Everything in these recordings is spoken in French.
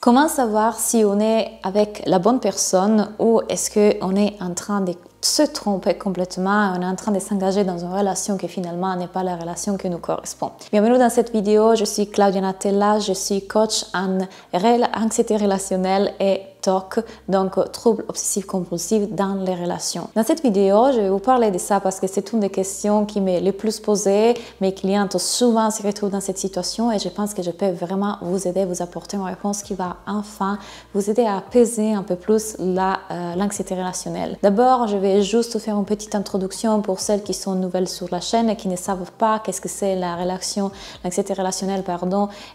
Comment savoir si on est avec la bonne personne ou est-ce qu'on est en train de se tromper complètement, on est en train de s'engager dans une relation qui finalement n'est pas la relation qui nous correspond. Bienvenue dans cette vidéo, je suis Claudia Natella, je suis coach en anxiété relationnelle et TOC, donc troubles obsessifs compulsifs dans les relations. Dans cette vidéo, je vais vous parler de ça parce que c'est une des questions qui m'est le plus posée. Mes clientes souvent se retrouvent dans cette situation et je pense que je peux vraiment vous aider, vous apporter une réponse qui va enfin vous aider à apaiser un peu plus l'anxiété relationnelle. D'abord, je vais juste faire une petite introduction pour celles qui sont nouvelles sur la chaîne et qui ne savent pas qu'est-ce que c'est l'anxiété relationnelle,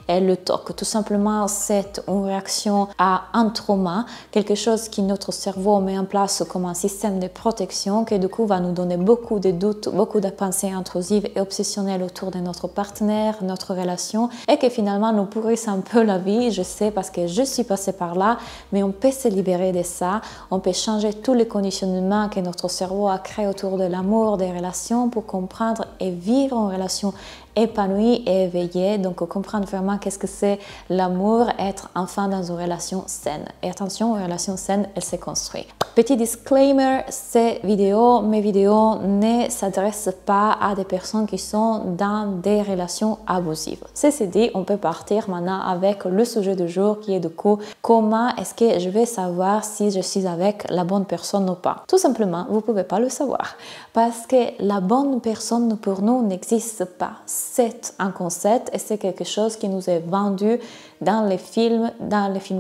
et le TOC. Tout simplement, c'est une réaction à un trauma, quelque chose que notre cerveau met en place comme un système de protection qui du coup va nous donner beaucoup de doutes, beaucoup de pensées intrusives et obsessionnelles autour de notre partenaire, notre relation et que finalement nous pourrissent un peu la vie. Je sais parce que je suis passée par là, mais on peut se libérer de ça, on peut changer tous les conditionnements que notre cerveau a créés autour de l'amour, des relations pour comprendre et vivre en relation épanouie et éveillée, donc comprendre vraiment qu'est-ce que c'est l'amour, être enfin dans une relation saine. Et attention, une relation saine, elle se construit. Petit disclaimer, mes vidéos ne s'adressent pas à des personnes qui sont dans des relations abusives. Ceci dit, on peut partir maintenant avec le sujet du jour qui est du coup, comment est-ce que je vais savoir si je suis avec la bonne personne ou pas? Tout simplement, vous ne pouvez pas le savoir parce que la bonne personne pour nous n'existe pas. C'est un concept et c'est quelque chose qui nous est vendu dans les films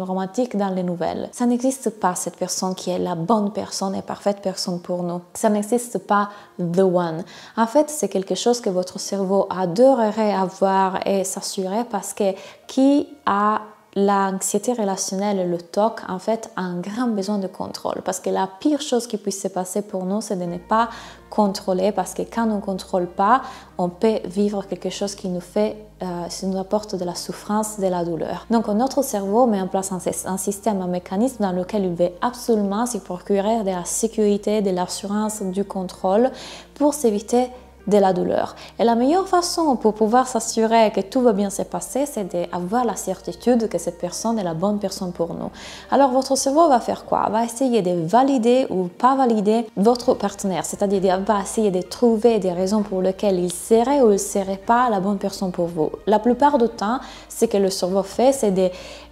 romantiques, dans les nouvelles. Ça n'existe pas cette personne qui est la bonne personne et parfaite personne pour nous. Ça n'existe pas the one. En fait, c'est quelque chose que votre cerveau adorerait avoir et s'assurer parce que qui a l'anxiété relationnelle et le TOC, en fait, a un grand besoin de contrôle. Parce que la pire chose qui puisse se passer pour nous, c'est de ne pas contrôler. Parce que quand on ne contrôle pas, on peut vivre quelque chose qui nous apporte de la souffrance, de la douleur. Donc, notre cerveau met en place un système, un mécanisme dans lequel il veut absolument se procurer de la sécurité, de l'assurance, du contrôle pour s'éviter de la douleur. Et la meilleure façon pour pouvoir s'assurer que tout va bien se passer, c'est d'avoir la certitude que cette personne est la bonne personne pour nous. Alors votre cerveau va faire quoi? Va essayer de valider ou pas valider votre partenaire, c'est-à-dire va essayer de trouver des raisons pour lesquelles il serait ou il ne serait pas la bonne personne pour vous. La plupart du temps, ce que le cerveau fait,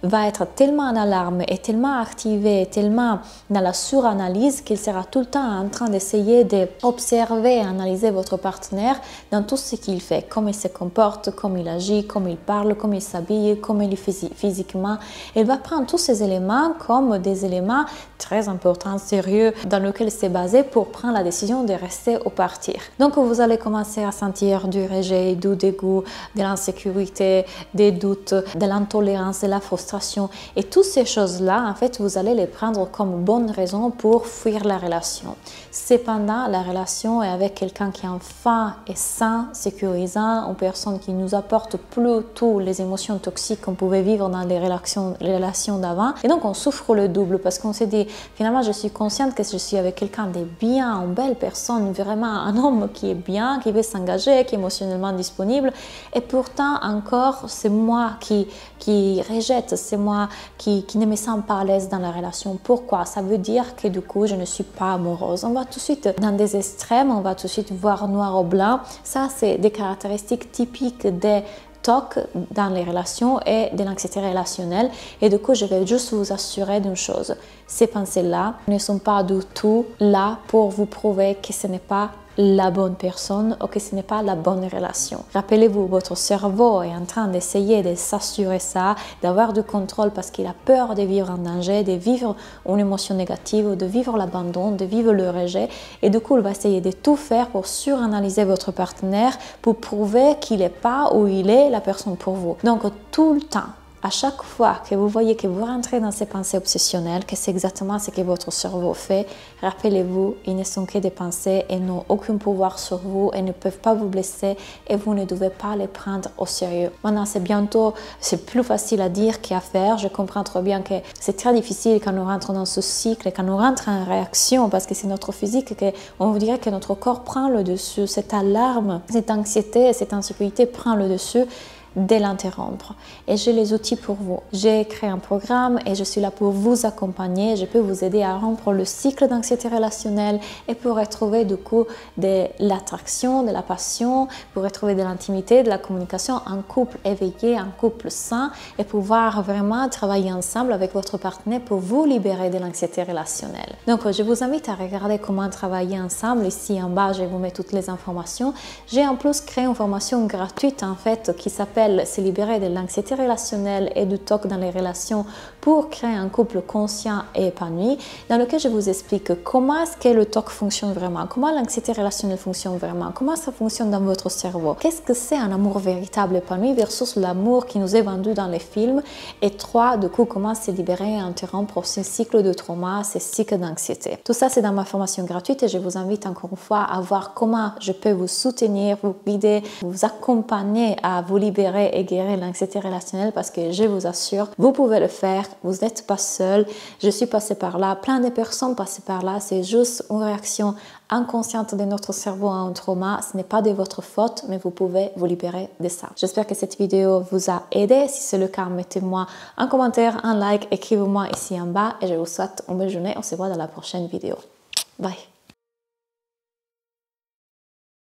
va être tellement en alarme et tellement activé, tellement dans la suranalyse qu'il sera tout le temps en train d'essayer d'observer et analyser votre partenaire dans tout ce qu'il fait, comment il se comporte, comment il agit, comment il parle, comment il s'habille, comment il est physiquement. Il va prendre tous ces éléments comme des éléments très importants, sérieux, dans lesquels c'est basé pour prendre la décision de rester ou partir. Donc vous allez commencer à sentir du rejet, du dégoût, de l'insécurité, des doutes, de l'intolérance, de la frustration. Et toutes ces choses-là, en fait, vous allez les prendre comme bonne raison pour fuir la relation. Cependant, la relation est avec quelqu'un qui est enfin et sain, sécurisant, une personne qui nous apporte plus toutes les émotions toxiques qu'on pouvait vivre dans les relations d'avant. Et donc, on souffre le double parce qu'on s'est dit, finalement, je suis consciente que je suis avec quelqu'un de bien, une belle personne, vraiment un homme qui est bien, qui veut s'engager, qui est émotionnellement disponible. Et pourtant, encore, c'est moi qui rejette, c'est moi qui ne me sens pas à l'aise dans la relation. Pourquoi? Ça veut dire que du coup, je ne suis pas amoureuse. On va tout de suite dans des extrêmes, on va tout de suite voir noir ou blanc. Ça, c'est des caractéristiques typiques des TOC dans les relations et de l'anxiété relationnelle. Et du coup, je vais juste vous assurer d'une chose. Ces pensées-là ne sont pas du tout là pour vous prouver que ce n'est pas la bonne personne ou que ce n'est pas la bonne relation. Rappelez-vous, votre cerveau est en train d'essayer de s'assurer ça, d'avoir du contrôle parce qu'il a peur de vivre un danger, de vivre une émotion négative, de vivre l'abandon, de vivre le rejet. Et du coup, il va essayer de tout faire pour suranalyser votre partenaire pour prouver qu'il n'est pas ou il est la personne pour vous. Donc, tout le temps, à chaque fois que vous voyez que vous rentrez dans ces pensées obsessionnelles, que c'est exactement ce que votre cerveau fait, rappelez-vous, ils ne sont que des pensées et n'ont aucun pouvoir sur vous et ne peuvent pas vous blesser et vous ne devez pas les prendre au sérieux. Maintenant, c'est plus facile à dire qu'à faire. Je comprends très bien que c'est très difficile quand nous rentrons dans ce cycle, quand nous rentrons en réaction parce que c'est notre physique, on vous dirait que notre corps prend le dessus, cette alarme, cette anxiété, cette insécurité prend le dessus. de l'interrompre. Et j'ai les outils pour vous. J'ai créé un programme et je suis là pour vous accompagner. Je peux vous aider à rompre le cycle d'anxiété relationnelle et pour retrouver du coup de l'attraction, de la passion, pour retrouver de l'intimité, de la communication, un couple éveillé, un couple sain et pouvoir vraiment travailler ensemble avec votre partenaire pour vous libérer de l'anxiété relationnelle. Donc, je vous invite à regarder comment travailler ensemble. Ici en bas, je vous mets toutes les informations. J'ai en plus créé une formation gratuite en fait qui s'appelle Se libérer de l'anxiété relationnelle et du TOC dans les relations pour créer un couple conscient et épanoui, dans lequel je vous explique comment est-ce que le TOC fonctionne vraiment, comment l'anxiété relationnelle fonctionne vraiment, comment ça fonctionne dans votre cerveau, qu'est-ce que c'est un amour véritable épanoui versus l'amour qui nous est vendu dans les films, et 3, du coup, comment se libérer et interrompre ce cycle de trauma, ce cycle d'anxiété. Tout ça, c'est dans ma formation gratuite et je vous invite encore une fois à voir comment je peux vous soutenir, vous guider, vous accompagner à vous libérer et guérir l'anxiété relationnelle parce que je vous assure, vous pouvez le faire, vous n'êtes pas seul. Je suis passée par là, plein de personnes passées par là, c'est juste une réaction inconsciente de notre cerveau à un trauma, ce n'est pas de votre faute, mais vous pouvez vous libérer de ça. J'espère que cette vidéo vous a aidé. Si c'est le cas, mettez-moi un commentaire, un like, écrivez-moi ici en bas et je vous souhaite une bonne journée. On se voit dans la prochaine vidéo. Bye!